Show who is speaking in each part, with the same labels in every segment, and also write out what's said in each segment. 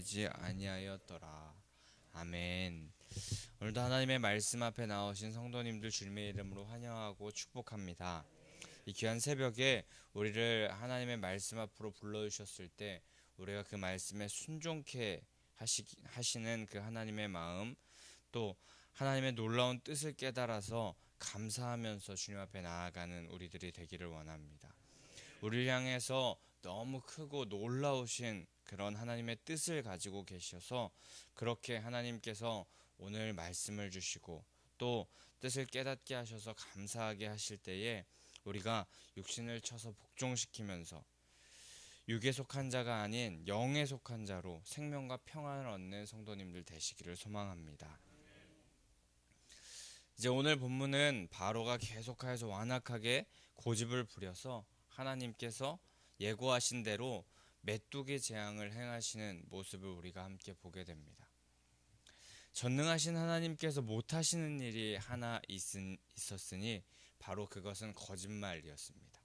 Speaker 1: 되지 아니하였더라. 아멘. 오늘도 하나님의 말씀 앞에 나오신 성도님들 주님의 이름으로 환영하고 축복합니다. 이 귀한 새벽에 우리를 하나님의 말씀 앞으로 불러주셨을 때 우리가 그 말씀에 순종케 하시는 그 하나님의 마음, 또 하나님의 놀라운 뜻을 깨달아서 감사하면서 주님 앞에 나아가는 우리들이 되기를 원합니다. 우리를 향해서 너무 크고 놀라우신 그런 하나님의 뜻을 가지고 계셔서 그렇게 하나님께서 오늘 말씀을 주시고 또 뜻을 깨닫게 하셔서 감사하게 하실 때에 우리가 육신을 쳐서 복종시키면서 육에 속한 자가 아닌 영에 속한 자로 생명과 평안을 얻는 성도님들 되시기를 소망합니다. 이제 오늘 본문은 바로가 계속하여서 완악하게 고집을 부려서 하나님께서 예고하신 대로 메뚜기 재앙을 행하시는 모습을 우리가 함께 보게 됩니다. 전능하신 하나님께서 못하시는 일이 하나 있었으니 바로 그것은 거짓말이었습니다.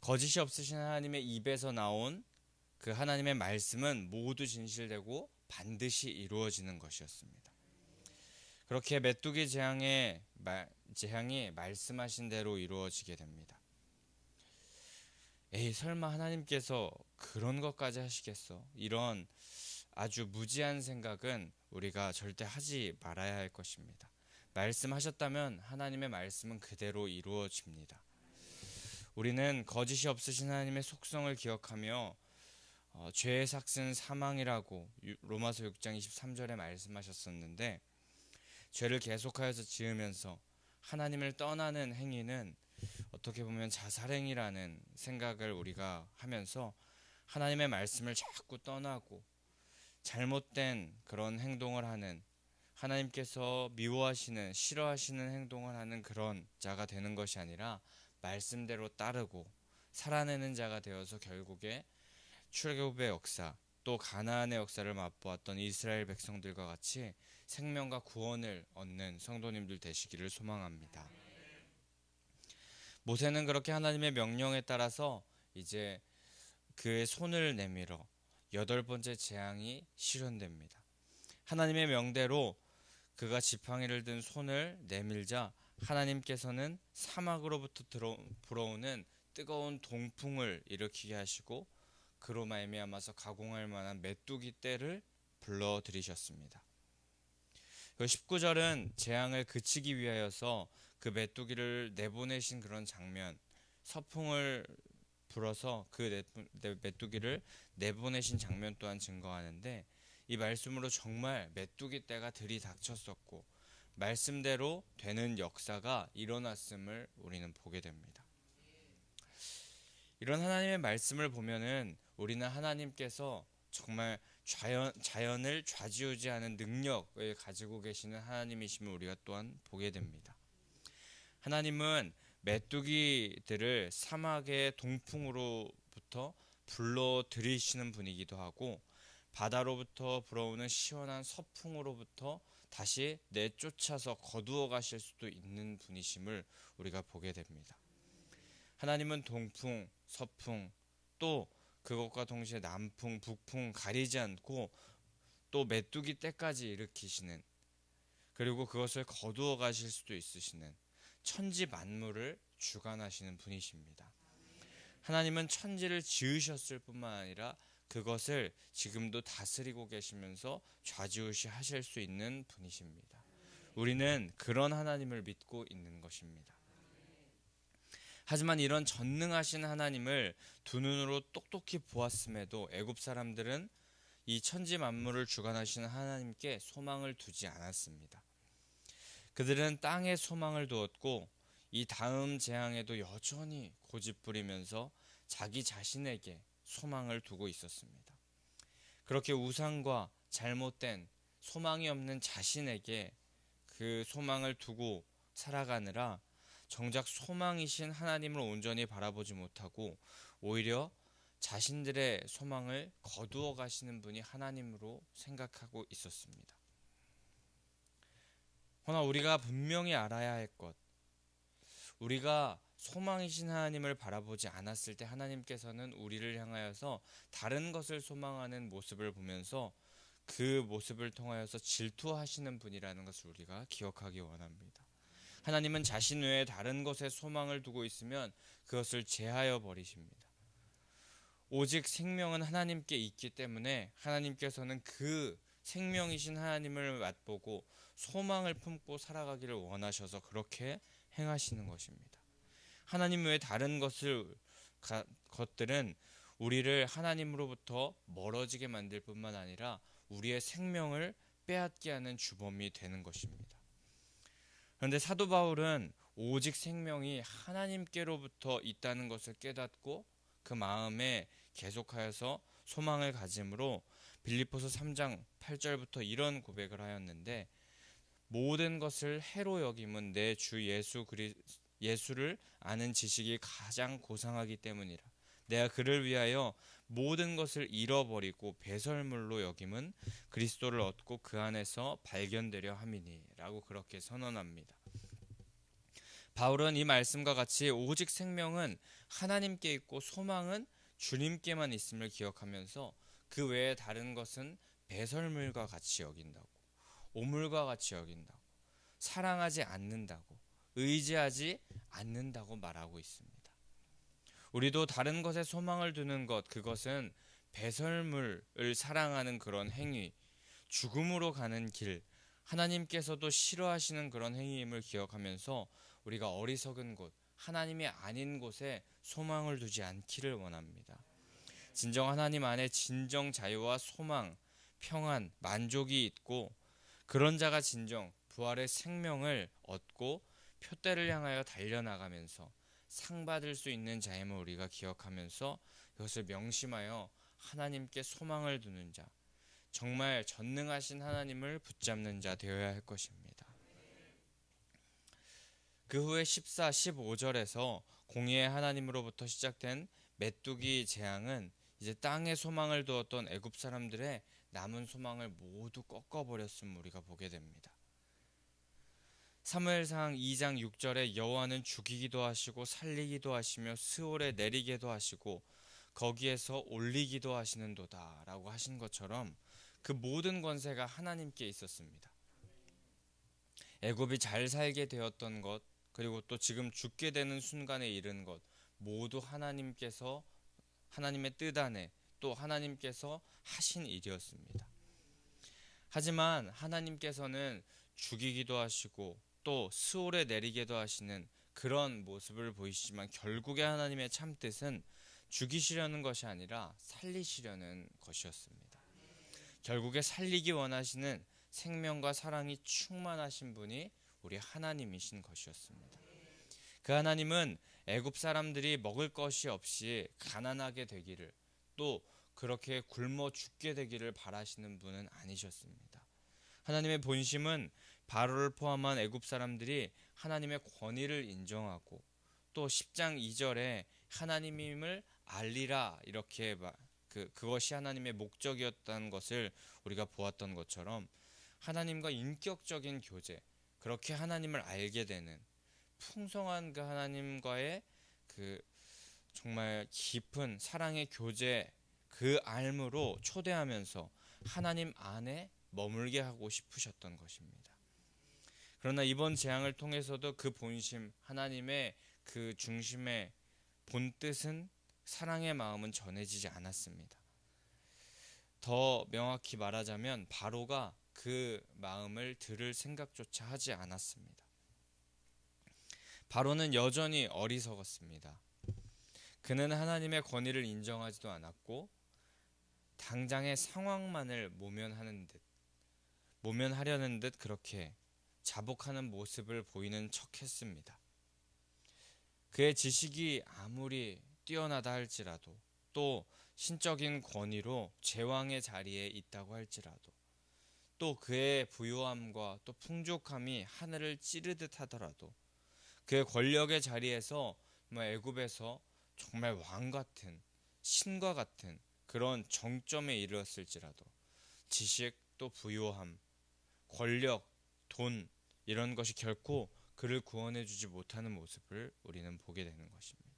Speaker 1: 거짓이 없으신 하나님의 입에서 나온 그 하나님의 말씀은 모두 진실되고 반드시 이루어지는 것이었습니다. 그렇게 메뚜기 재앙이 말씀하신 대로 이루어지게 됩니다. 에이, 설마 하나님께서 그런 것까지 하시겠어? 이런 아주 무지한 생각은 우리가 절대 하지 말아야 할 것입니다. 말씀하셨다면 하나님의 말씀은 그대로 이루어집니다. 우리는 거짓이 없으신 하나님의 속성을 기억하며 죄의 삭은 사망이라고 로마서 6장 23절에 말씀하셨었는데, 죄를 계속하여서 지으면서 하나님을 떠나는 행위는 어떻게 보면 자살행위라는 생각을 우리가 하면서 하나님의 말씀을 자꾸 떠나고 잘못된 그런 행동을 하는, 하나님께서 미워하시는, 싫어하시는 행동을 하는 그런 자가 되는 것이 아니라 말씀대로 따르고 살아내는 자가 되어서 결국에 출애굽의 역사, 또 가나안의 역사를 맛보았던 이스라엘 백성들과 같이 생명과 구원을 얻는 성도님들 되시기를 소망합니다. 모세는 그렇게 하나님의 명령에 따라서 이제 그의 손을 내밀어 8번째 재앙이 실현됩니다. 하나님의 명대로 그가 지팡이를 든 손을 내밀자 하나님께서는 사막으로부터 불어오는 뜨거운 동풍을 일으키게 하시고 그로 말미암아서 가공할 만한 메뚜기 떼를 불러들이셨습니다. 19절은 재앙을 그치기 위하여서 그 메뚜기를 내보내신 그런 장면, 서풍을 불어서 그 메뚜기를 내보내신 장면 또한 증거하는데, 이 말씀으로 정말 메뚜기 떼가 들이닥쳤었고 말씀대로 되는 역사가 일어났음을 우리는 보게 됩니다. 이런 하나님의 말씀을 보면은 우리는 하나님께서 정말 자연을 좌지우지하는 능력을 가지고 계시는 하나님이심을 우리가 또한 보게 됩니다. 하나님은 메뚜기들을 사막의 동풍으로부터 불러들이시는 분이기도 하고 바다로부터 불어오는 시원한 서풍으로부터 다시 내쫓아서 거두어 가실 수도 있는 분이심을 우리가 보게 됩니다. 하나님은 동풍, 서풍, 또 그것과 동시에 남풍, 북풍 가리지 않고 또 메뚜기 떼까지 일으키시는, 그리고 그것을 거두어 가실 수도 있으시는 천지 만물을 주관하시는 분이십니다. 하나님은 천지를 지으셨을 뿐만 아니라 그것을 지금도 다스리고 계시면서 좌지우지 하실 수 있는 분이십니다. 우리는 그런 하나님을 믿고 있는 것입니다. 하지만 이런 전능하신 하나님을 두 눈으로 똑똑히 보았음에도 애굽 사람들은 이 천지 만물을 주관하시는 하나님께 소망을 두지 않았습니다. 그들은 땅에 소망을 두었고 이 다음 재앙에도 여전히 고집부리면서 자기 자신에게 소망을 두고 있었습니다. 그렇게 우상과 잘못된 소망이 없는 자신에게 그 소망을 두고 살아가느라 정작 소망이신 하나님을 온전히 바라보지 못하고 오히려 자신들의 소망을 거두어 가시는 분이 하나님으로 생각하고 있었습니다. 허나 우리가 분명히 알아야 할 것, 우리가 소망이신 하나님을 바라보지 않았을 때 하나님께서는 우리를 향하여서 다른 것을 소망하는 모습을 보면서 그 모습을 통하여서 질투하시는 분이라는 것을 우리가 기억하기 원합니다. 하나님은 자신 외에 다른 것에 소망을 두고 있으면 그것을 제하여 버리십니다. 오직 생명은 하나님께 있기 때문에 하나님께서는 그 생명이신 하나님을 맛보고 소망을 품고 살아가기를 원하셔서 그렇게 행하시는 것입니다. 하나님 외에 다른 것들은 우리를 하나님으로부터 멀어지게 만들 뿐만 아니라 우리의 생명을 빼앗게 하는 주범이 되는 것입니다. 그런데 사도 바울은 오직 생명이 하나님께로부터 있다는 것을 깨닫고 그 마음에 계속하여서 소망을 가짐으로 빌립보서 3장 8절부터 이런 고백을 하였는데, 모든 것을 해로 여김은 내 주 예수를 아는 지식이 가장 고상하기 때문이라. 내가 그를 위하여 모든 것을 잃어버리고 배설물로 여김은 그리스도를 얻고 그 안에서 발견되려 함이니 라고 그렇게 선언합니다. 바울은 이 말씀과 같이 오직 생명은 하나님께 있고 소망은 주님께만 있음을 기억하면서 그 외에 다른 것은 배설물과 같이 여긴다고, 오물과 같이 여긴다고, 사랑하지 않는다고, 의지하지 않는다고 말하고 있습니다. 우리도 다른 것에 소망을 두는 것, 그것은 배설물을 사랑하는 그런 행위, 죽음으로 가는 길, 하나님께서도 싫어하시는 그런 행위임을 기억하면서 우리가 어리석은 곳, 하나님이 아닌 곳에 소망을 두지 않기를 원합니다. 진정 하나님 안에 진정 자유와 소망, 평안, 만족이 있고 그런 자가 진정 부활의 생명을 얻고 표대를 향하여 달려나가면서 상 받을 수 있는 자임을 우리가 기억하면서 이것을 명심하여 하나님께 소망을 두는 자, 정말 전능하신 하나님을 붙잡는 자 되어야 할 것입니다. 그 후에 14, 15절에서 공의의 하나님으로부터 시작된 메뚜기 재앙은 이제 땅에 소망을 두었던 애굽 사람들의 남은 소망을 모두 꺾어버렸음을 우리가 보게 됩니다. 사무엘상 2장 6절에 여호와는 죽이기도 하시고 살리기도 하시며 스올에 내리게도 하시고 거기에서 올리기도 하시는도다 라고 하신 것처럼 그 모든 권세가 하나님께 있었습니다. 애굽이 잘 살게 되었던 것, 그리고 또 지금 죽게 되는 순간에 이른 것, 모두 하나님께서 하나님의 뜻 안에 또 하나님께서 하신 일이었습니다. 하지만 하나님께서는 죽이기도 하시고 또 스올에 내리게도 하시는 그런 모습을 보이시지만 결국에 하나님의 참뜻은 죽이시려는 것이 아니라 살리시려는 것이었습니다. 결국에 살리기 원하시는 생명과 사랑이 충만하신 분이 우리 하나님이신 것이었습니다. 그 하나님은 애굽 사람들이 먹을 것이 없이 가난하게 되기를 또 그렇게 굶어 죽게 되기를 바라시는 분은 아니셨습니다. 하나님의 본심은 바로를 포함한 애굽 사람들이 하나님의 권위를 인정하고 또 10장 2절에 하나님임을 알리라 이렇게 그것이 하나님의 목적이었다는 것을 우리가 보았던 것처럼 하나님과 인격적인 교제, 그렇게 하나님을 알게 되는 풍성한 그 하나님과의 그 정말 깊은 사랑의 교제, 그 알므로 초대하면서 하나님 안에 머물게 하고 싶으셨던 것입니다. 그러나 이번 재앙을 통해서도 그 본심, 하나님의 그 중심의 본뜻은 사랑의 마음은 전해지지 않았습니다. 더 명확히 말하자면 바로가 그 마음을 들을 생각조차 하지 않았습니다. 바로는 여전히 어리석었습니다. 그는 하나님의 권위를 인정하지도 않았고 당장의 상황만을 모면하려는 듯 그렇게 자복하는 모습을 보이는 척했습니다. 그의 지식이 아무리 뛰어나다 할지라도 또 신적인 권위로 제왕의 자리에 있다고 할지라도 또 그의 부요함과 또 풍족함이 하늘을 찌르듯 하더라도 그의 권력의 자리에서 애굽에서 정말 왕 같은 신과 같은 그런 정점에 이르렀을지라도 지식 또 부요함, 권력, 돈 이런 것이 결코 그를 구원해 주지 못하는 모습을 우리는 보게 되는 것입니다.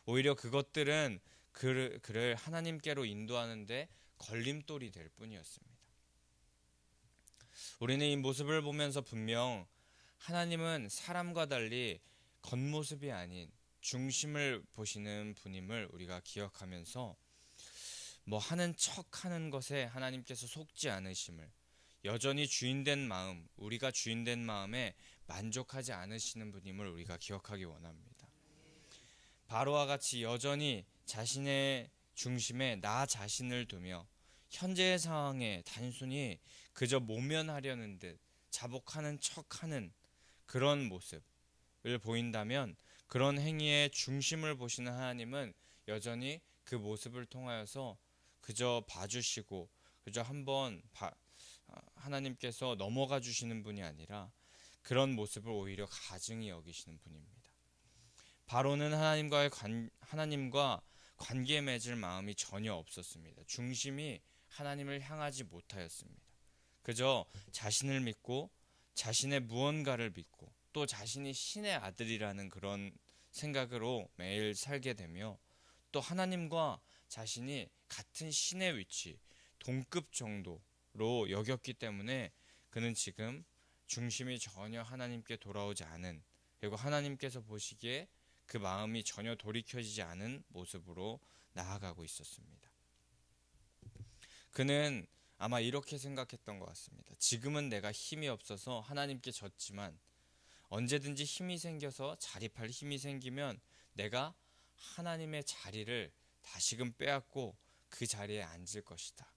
Speaker 1: 오히려 그것들은 그를 하나님께로 인도하는데 걸림돌이 될 뿐이었습니다. 우리는 이 모습을 보면서 분명 하나님은 사람과 달리 겉모습이 아닌 중심을 보시는 분임을 우리가 기억하면서 하는 척 하는 것에 하나님께서 속지 않으심을, 여전히 주인된 마음, 우리가 주인된 마음에 만족하지 않으시는 분임을 우리가 기억하기 원합니다. 바로와 같이 여전히 자신의 중심에 나 자신을 두며 현재의 상황에 단순히 그저 모면하려는 듯 자복하는 척하는 그런 모습을 보인다면, 그런 행위의 중심을 보시는 하나님은 여전히 그 모습을 통하여서 그저 봐주시고 그저 하나님께서 넘어가 주시는 분이 아니라 그런 모습을 오히려 가증히 여기시는 분입니다. 바로는 하나님과 관계 맺을 마음이 전혀 없었습니다. 중심이 하나님을 향하지 못하였습니다. 그저 자신을 믿고 자신의 무언가를 믿고 또 자신이 신의 아들이라는 그런 생각으로 매일 살게 되며, 또 하나님과 자신이 같은 신의 위치, 동급 정도로 여겼기 때문에 그는 지금 중심이 전혀 하나님께 돌아오지 않은, 그리고 하나님께서 보시기에 그 마음이 전혀 돌이켜지지 않은 모습으로 나아가고 있었습니다. 그는 아마 이렇게 생각했던 것 같습니다. 지금은 내가 힘이 없어서 하나님께 졌지만 언제든지 힘이 생겨서 자립할 힘이 생기면 내가 하나님의 자리를 다시금 빼앗고 그 자리에 앉을 것이다.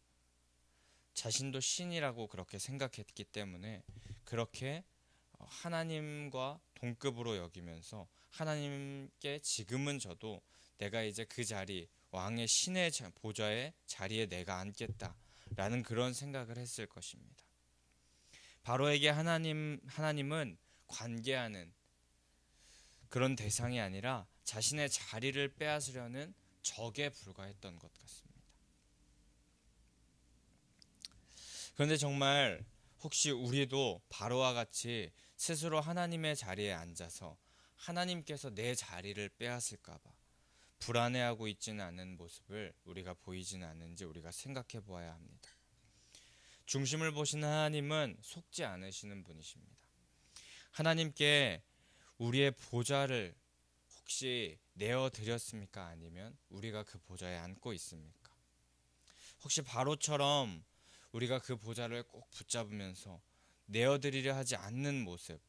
Speaker 1: 자신도 신이라고 그렇게 생각했기 때문에 그렇게 하나님과 동급으로 여기면서 하나님께 지금은 져도 내가 이제 그 자리, 왕의 신의 보좌의 자리에 내가 앉겠다라는 그런 생각을 했을 것입니다. 바로에게 하나님은 관계하는 그런 대상이 아니라 자신의 자리를 빼앗으려는 적에 불과했던 것 같습니다. 그런데 정말 혹시 우리도 바로와 같이 스스로 하나님의 자리에 앉아서 하나님께서 내 자리를 빼앗을까봐 불안해하고 있지는 않은 모습을 우리가 보이지는 않는지 우리가 생각해 보아야 합니다. 중심을 보시는 하나님은 속지 않으시는 분이십니다. 하나님께 우리의 보좌를 혹시 내어드렸습니까? 아니면 우리가 그 보좌에 앉고 있습니까? 혹시 바로처럼 우리가 그 보좌를 꼭 붙잡으면서 내어드리려 하지 않는 모습,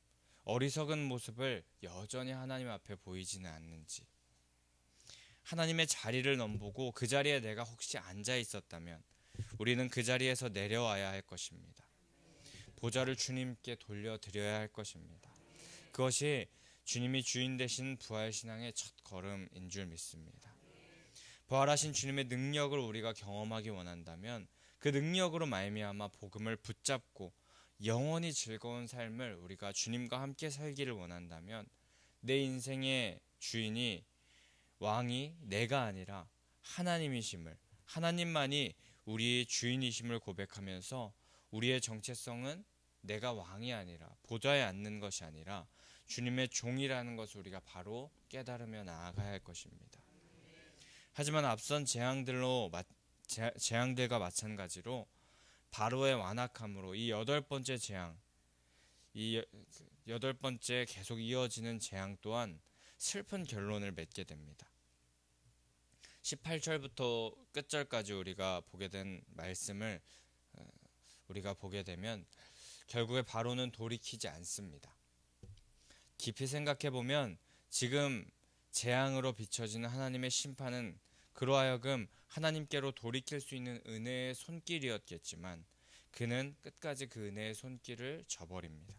Speaker 1: 어리석은 모습을 여전히 하나님 앞에 보이지는 않는지, 하나님의 자리를 넘보고 그 자리에 내가 혹시 앉아 있었다면 우리는 그 자리에서 내려와야 할 것입니다. 보좌를 주님께 돌려드려야 할 것입니다. 그것이 주님이 주인 되신 부활신앙의 첫 걸음인 줄 믿습니다. 부활하신 주님의 능력을 우리가 경험하기 원한다면 그 능력으로 말미암아 복음을 붙잡고 영원히 즐거운 삶을 우리가 주님과 함께 살기를 원한다면 내 인생의 주인이, 왕이 내가 아니라 하나님이심을, 하나님만이 우리의 주인이심을 고백하면서 우리의 정체성은 내가 왕이 아니라, 보좌에 앉는 것이 아니라 주님의 종이라는 것을 우리가 바로 깨달으며 나아가야 할 것입니다. 하지만 앞선 재앙들과 마찬가지로 바로의 완악함으로 이 여덟 번째 재앙, 이 여덟 번째 계속 이어지는 재앙 또한 슬픈 결론을 맺게 됩니다. 18절부터 끝절까지 우리가 보게 된 말씀을 우리가 보게 되면 결국에 바로는 돌이키지 않습니다. 깊이 생각해 보면 지금 재앙으로 비춰지는 하나님의 심판은 그로 하여금 하나님께로 돌이킬 수 있는 은혜의 손길이었겠지만 그는 끝까지 그 은혜의 손길을 저버립니다.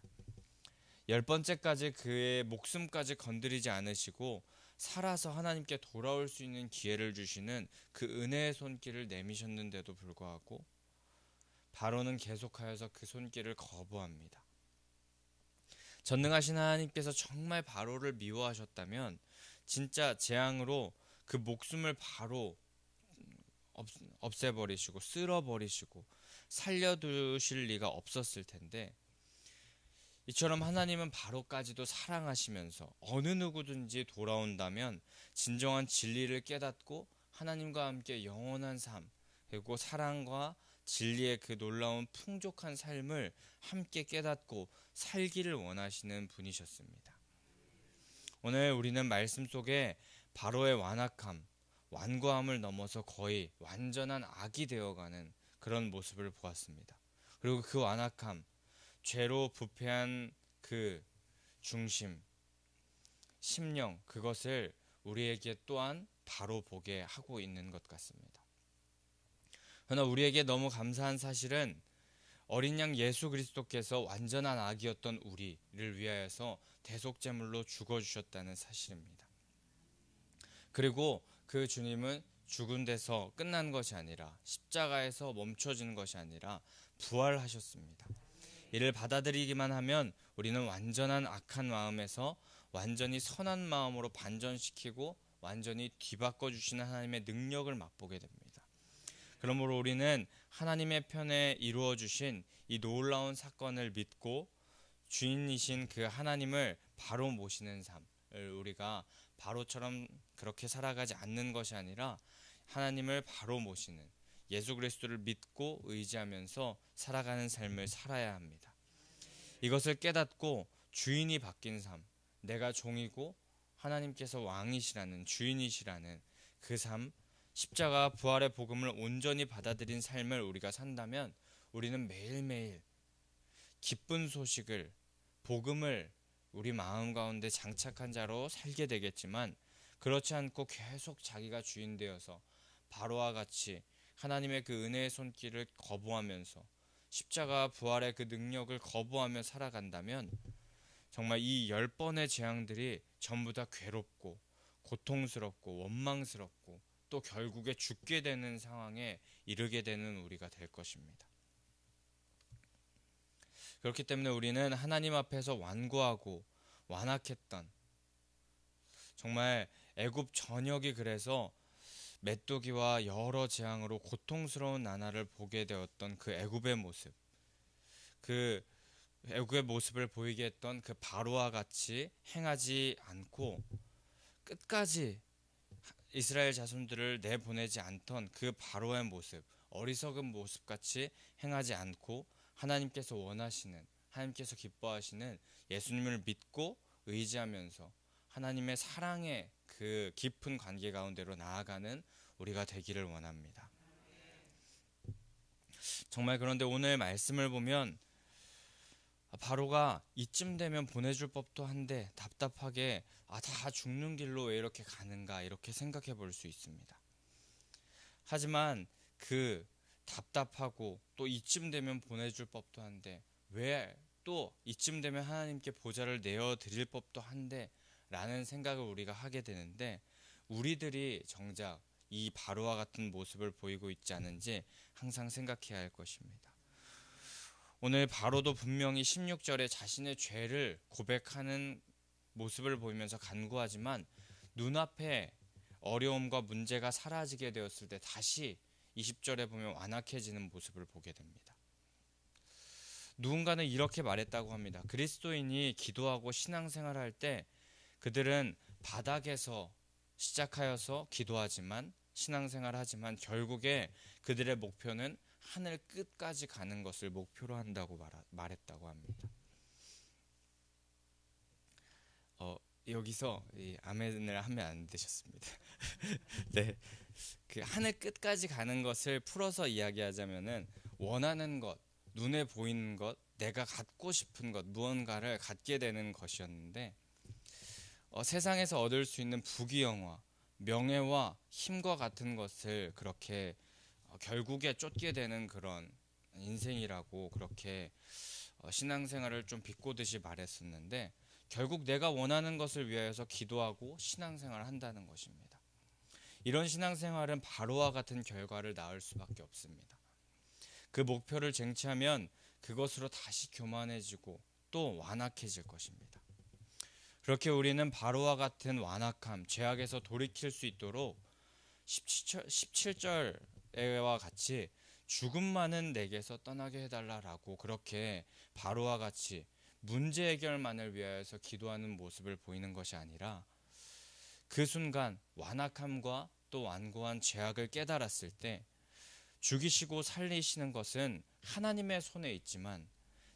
Speaker 1: 10번째까지 그의 목숨까지 건드리지 않으시고 살아서 하나님께 돌아올 수 있는 기회를 주시는 그 은혜의 손길을 내미셨는데도 불구하고 바로는 계속하여서 그 손길을 거부합니다. 전능하신 하나님께서 정말 바로를 미워하셨다면 진짜 재앙으로 그 목숨을 바로 없애버리시고 쓸어버리시고 살려두실 리가 없었을 텐데 이처럼 하나님은 바로까지도 사랑하시면서 어느 누구든지 돌아온다면 진정한 진리를 깨닫고 하나님과 함께 영원한 삶, 그리고 사랑과 진리의 그 놀라운 풍족한 삶을 함께 깨닫고 살기를 원하시는 분이셨습니다. 오늘 우리는 말씀 속에 바로의 완악함, 완고함을 넘어서 거의 완전한 악이 되어가는 그런 모습을 보았습니다. 그리고 그 완악함, 죄로 부패한 그 중심, 심령, 그것을 우리에게 또한 바로 보게 하고 있는 것 같습니다. 그러나 우리에게 너무 감사한 사실은 어린 양 예수 그리스도께서 완전한 악이었던 우리를 위하여서 대속제물로 죽어주셨다는 사실입니다. 그리고 그 주님은 죽은 데서 끝난 것이 아니라 십자가에서 멈춰진 것이 아니라 부활하셨습니다. 이를 받아들이기만 하면 우리는 완전한 악한 마음에서 완전히 선한 마음으로 반전시키고 완전히 뒤바꿔 주시는 하나님의 능력을 맛보게 됩니다. 그러므로 우리는 하나님의 편에 이루어 주신 이 놀라운 사건을 믿고 주인이신 그 하나님을 바로 모시는 삶을 우리가 바로처럼 그렇게 살아가지 않는 것이 아니라 하나님을 바로 모시는 예수 그리스도를 믿고 의지하면서 살아가는 삶을 살아야 합니다. 이것을 깨닫고 주인이 바뀐 삶, 내가 종이고 하나님께서 왕이시라는 주인이시라는 그 삶, 십자가 부활의 복음을 온전히 받아들인 삶을 우리가 산다면 우리는 매일매일 기쁜 소식을, 복음을 우리 마음 가운데 장착한 자로 살게 되겠지만, 그렇지 않고 계속 자기가 주인 되어서 바로와 같이 하나님의 그 은혜의 손길을 거부하면서 십자가 부활의 그 능력을 거부하며 살아간다면 정말 이 10번의 재앙들이 전부 다 괴롭고 고통스럽고 원망스럽고 또 결국에 죽게 되는 상황에 이르게 되는 우리가 될 것입니다. 그렇기 때문에 우리는 하나님 앞에서 완고하고 완악했던, 정말 애굽 전역이 그래서 메뚜기와 여러 재앙으로 고통스러운 나날을 보게 되었던 그 애굽의 모습, 그 애굽의 모습을 보이게 했던 그 바로와 같이 행하지 않고 끝까지 이스라엘 자손들을 내보내지 않던 그 바로의 모습, 어리석은 모습같이 행하지 않고 하나님께서 원하시는, 하나님께서 기뻐하시는 예수님을 믿고 의지하면서 하나님의 사랑의 그 깊은 관계 가운데로 나아가는 우리가 되기를 원합니다. 정말 그런데 오늘 말씀을 보면 바로가 이쯤 되면 보내줄 법도 한데 답답하게 다 죽는 길로 왜 이렇게 가는가 이렇게 생각해 볼 수 있습니다. 하지만 그 답답하고 또 이쯤 되면 보내줄 법도 한데 왜 또 이쯤 되면 하나님께 보좌를 내어 드릴 법도 한데 라는 생각을 우리가 하게 되는데, 우리들이 정작 이 바로와 같은 모습을 보이고 있지 않은지 항상 생각해야 할 것입니다. 오늘 바로도 분명히 16절에 자신의 죄를 고백하는 모습을 보이면서 간구하지만 눈앞에 어려움과 문제가 사라지게 되었을 때 다시 20절에 보면 완악해지는 모습을 보게 됩니다. 누군가는 이렇게 말했다고 합니다. 그리스도인이 기도하고 신앙생활할 때 그들은 바닥에서 시작하여서 기도하지만 신앙생활하지만 결국에 그들의 목표는 하늘 끝까지 가는 것을 목표로 한다고 말했다고 합니다. 여기서 아멘을 하면 안 되셨습니다. 네, 그 하늘 끝까지 가는 것을 풀어서 이야기하자면은 원하는 것, 눈에 보이는 것, 내가 갖고 싶은 것, 무언가를 갖게 되는 것이었는데 세상에서 얻을 수 있는 부귀영화, 명예와 힘과 같은 것을 그렇게 결국에 쫓게 되는 그런 인생이라고 그렇게 신앙생활을 좀 비꼬듯이 말했었는데, 결국 내가 원하는 것을 위하여서 기도하고 신앙생활을 한다는 것입니다. 이런 신앙생활은 바로와 같은 결과를 낳을 수밖에 없습니다. 그 목표를 쟁취하면 그것으로 다시 교만해지고 또 완악해질 것입니다. 그렇게 우리는 바로와 같은 완악함, 죄악에서 돌이킬 수 있도록 17절과 같이 죽음만은 내게서 떠나게 해달라라고 그렇게 바로와 같이 문제 해결만을 위하여서 기도하는 모습을 보이는 것이 아니라 그 순간 완악함과 또 완고한 죄악을 깨달았을 때 죽이시고 살리시는 것은 하나님의 손에 있지만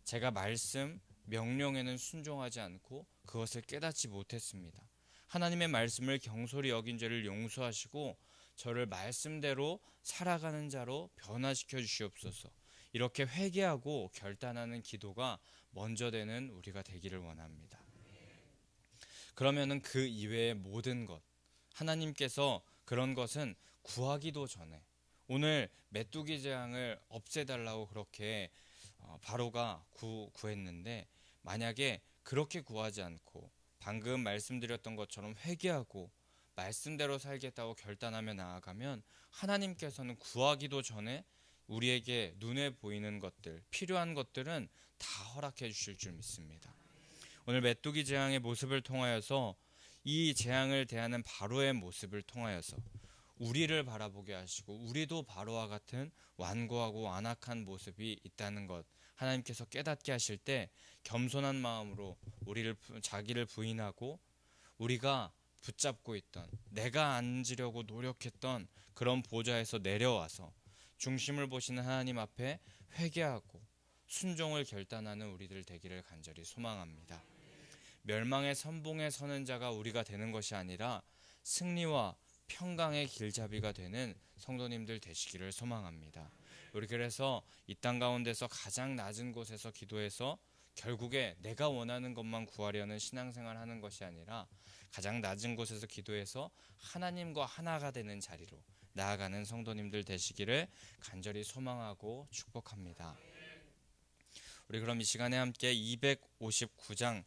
Speaker 1: 제가 말씀, 명령에는 순종하지 않고 그것을 깨닫지 못했습니다. 하나님의 말씀을 경솔히 여긴 죄를 용서하시고 저를 말씀대로 살아가는 자로 변화시켜 주시옵소서. 이렇게 회개하고 결단하는 기도가 먼저 되는 우리가 되기를 원합니다. 그러면은 그 이외의 모든 것, 하나님께서 그런 것은 구하기도 전에 오늘 메뚜기 재앙을 없애달라고 그렇게 바로가 구했는데, 만약에 그렇게 구하지 않고 방금 말씀드렸던 것처럼 회개하고 말씀대로 살겠다고 결단하며 나아가면 하나님께서는 구하기도 전에 우리에게 눈에 보이는 것들, 필요한 것들은 다 허락해 주실 줄 믿습니다. 오늘 메뚜기 재앙의 모습을 통하여서 이 재앙을 대하는 바로의 모습을 통하여서 우리를 바라보게 하시고 우리도 바로와 같은 완고하고 완악한 모습이 있다는 것 하나님께서 깨닫게 하실 때 겸손한 마음으로 자기를 부인하고 우리가 붙잡고 있던, 내가 앉으려고 노력했던 그런 보좌에서 내려와서 중심을 보시는 하나님 앞에 회개하고 순종을 결단하는 우리들 되기를 간절히 소망합니다. 멸망의 선봉에 서는 자가 우리가 되는 것이 아니라 승리와 평강의 길잡이가 되는 성도님들 되시기를 소망합니다. 우리 그래서 이 땅 가운데서 가장 낮은 곳에서 기도해서 결국에 내가 원하는 것만 구하려는 신앙생활 하는 것이 아니라 가장 낮은 곳에서 기도해서 하나님과 하나가 되는 자리로 나아가는 성도님들 되시기를 간절히 소망하고 축복합니다. 우리 그럼 이 시간에 함께 259장